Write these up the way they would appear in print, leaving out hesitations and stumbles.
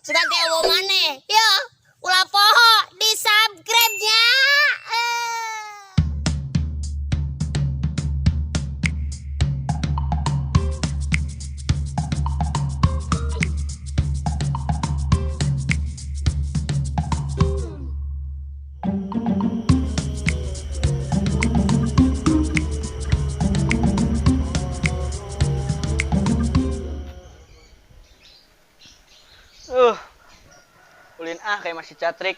Sudah kayak mau mana? Yo, ulah poho di subscribe-nya. Ulin kayak masih catrik.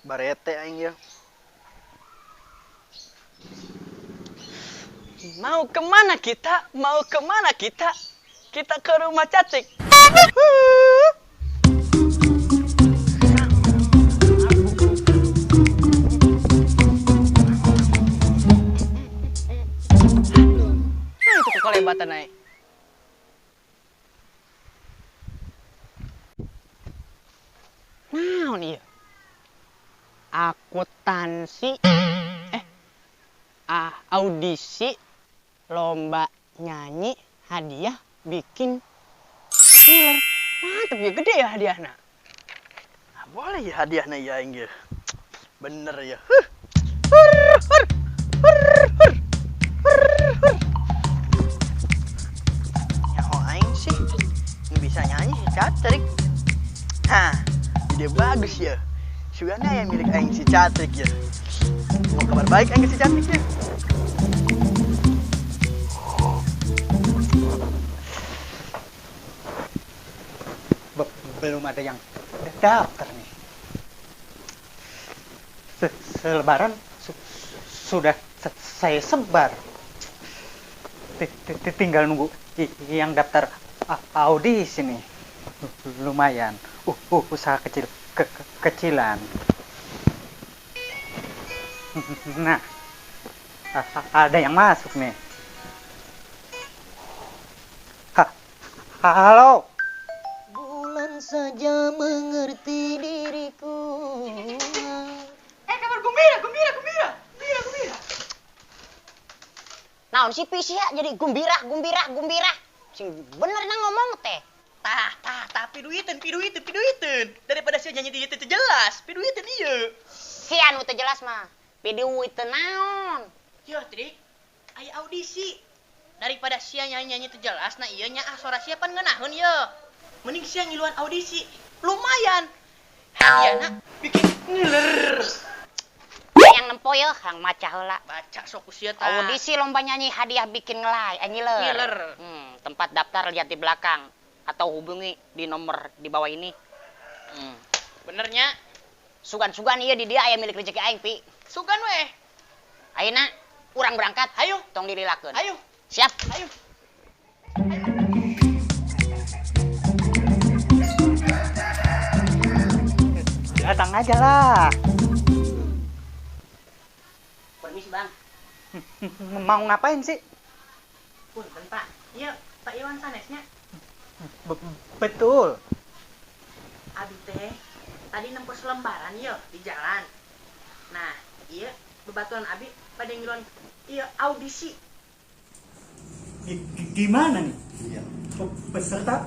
Barete aing ya. Mau kemana kita? Mau kemana kita? Kita ke rumah catrik. Itu kekelebatan naik. Naon ieu? Akuntansi audisi lomba nyanyi hadiah bikin filler. Mantep ya, gede ya hadiahna. Nah, boleh ya hadiahna ya aing ya. Bener ya. Nyaho aing sih bisa nyanyi si Catrik. Hah, ide bagus ya. Sugana yang milik aing si Catrik ya. Mau kabar baik aing si Catrik ya. Belum ada yang daftar nih. Selebaran sudah saya sebar. Tinggal nunggu yang daftar audisi nih. Lumayan. Usaha kecilan. Nah, ada yang masuk nih. Halo. Bulan saja mengerti diriku. Kabar gembira. Naon si Pisi ya jadi gumbira. Sing bener na ngomong teh. Piduitin. Daripada sia nyanyi di itu jelas. Piduitin ieu. Si anu teh jelas mah. Piduit teh naon? Ya, Trik. Aya audisi. Daripada sia nyanyi itu jelas, nah ieu nya suara sia pan ngeunaheun ye. Mending sia ngiluan audisi. Lumayan. Hadiahna bikin ngiler. Yang nempo ye, hang maca heula. Baca sok sia tah. Audisi lomba nyanyi hadiah bikin ngiler. Ngiler. Tempat daftar lihat di belakang atau hubungi di nomor di bawah ini. Benernya Sugan-sugan ieu di dia aya milik rezeki aing, Pi. sugan weh. Ayeuna urang berangkat. Hayu, Tong dirilakeun. hayu, Siap. hayu. Datang aja lah. Permisi, Bang. Mau ngapain sih? Punten, Pak. Iya, Pak Iwan sanesnya. Betul. Abi teh tadi nempos lembaran ya di jalan. Nah, iya bebatuan Abi pada ngiluan iya audisi. Gimana nih? Iya. Peserta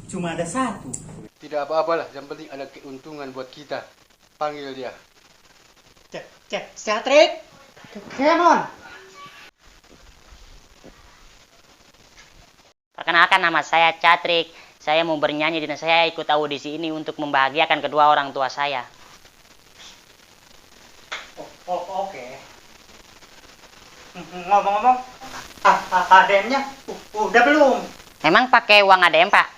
cuma ada satu. Tidak apa-apalah, yang penting ada keuntungan buat kita. Panggil dia. Catrik. Come on. Perkenalkan, nama saya Catrik. Saya mau bernyanyi dan saya ikut audisi ini untuk membahagiakan kedua orang tua saya. Oke. Ngomong-ngomong, ADM-nya udah belum? Memang pakai uang ADM, Pak?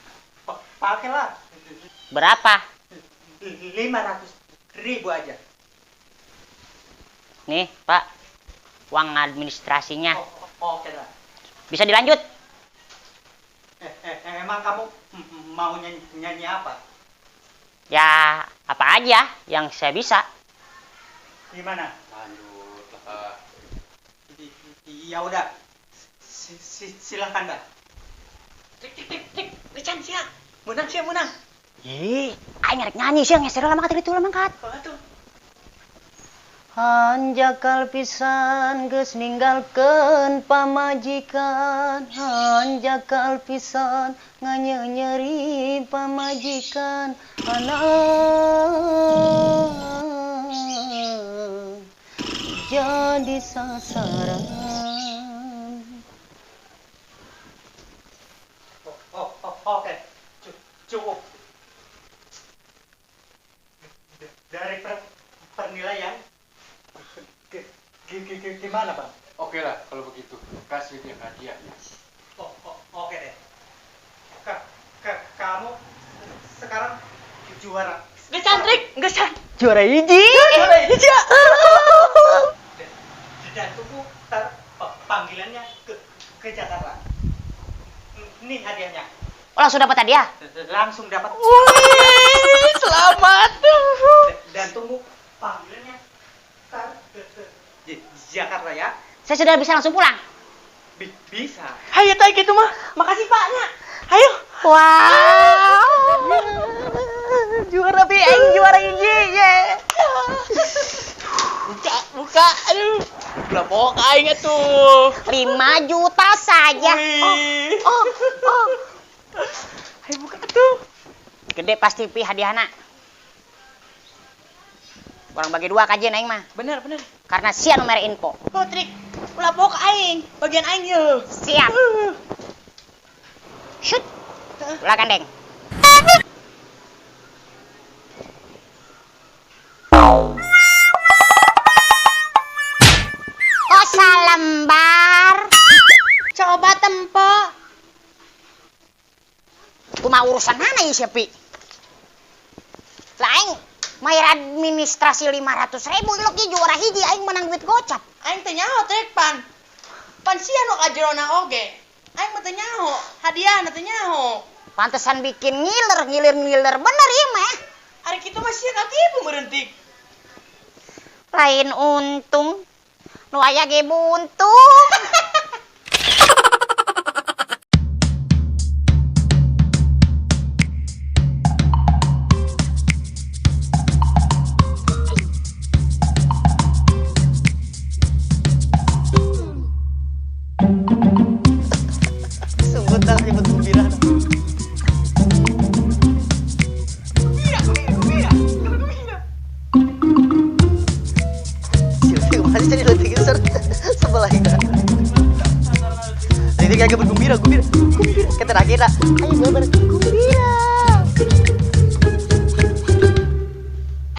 Pakailah. Berapa? 500.000 aja. Nih, Pak. Uang administrasinya. Oke lah. Bisa dilanjut? Emang kamu mau nyanyi apa? Ya, apa aja yang saya bisa. Gimana? Lanjut lah. Ya udah. Silakan dah. Tik. Lecan sia. Menang. Ih, aing ngarek nyanyi sih, ngeser lah mangkat itu lah mangkat. Kalau tuh. Hanjakal pisan geus ninggalkeun pamajikan, hanjakal pisan nganyenyeri pamajikan, anak jadi sasaran. Oke, cukup. Dari penilaian, gimana bang? Oke lah kalau begitu. Kasih dia hadiahnya. Oke deh. Kamu sekarang juara. Gesan, Trik. Gesan. Juara hiji. Dan tunggu panggilannya ke Jakarta. Nih hadiahnya. Oh, langsung dapat hadiah? Langsung dapat. Wih, selamat. Dan tunggu panggilannya ke Jakarta ya. Saya sudah bisa langsung pulang. Bisa. Hayo tay gitu mah. Makasih Paknya. Ayo. Wow. Juara bi, aing juara hiji. Ye. Buka. Aduh. Belapok aing atuh. 5 juta saja. Wih. Oh. Ayo buka atuh. Gede pasti pi hadiahna. Orang bagi 2 kajian aing mah. Bener. Karena sia nomor info. Oh, Trik. Belapok aing. Bagian aing ye. Siap. Shoot. Ulah gandeng. Oh, salembar. Coba tempo. Cuma urusan mana ya Syepi? Lah aing mayar administrasi 500.000 lagi juara hiji aing menang duit gocap. Aing teh nyaho Trik pan. Pan sia nu kajerona oge. Aing mah teu nyaho. Hadiahna teu nyaho. Pantesan bikin ngiler bener ya mah. Ari kitu mah sia katipu merentik. Lain untung nu aya ge buntung. Sungguh tak nyebut gembira. Gembira. Silvi masih jadi letik sebelah itu. Ini kayak bergembira. Kita terakhir. Ayo gambar.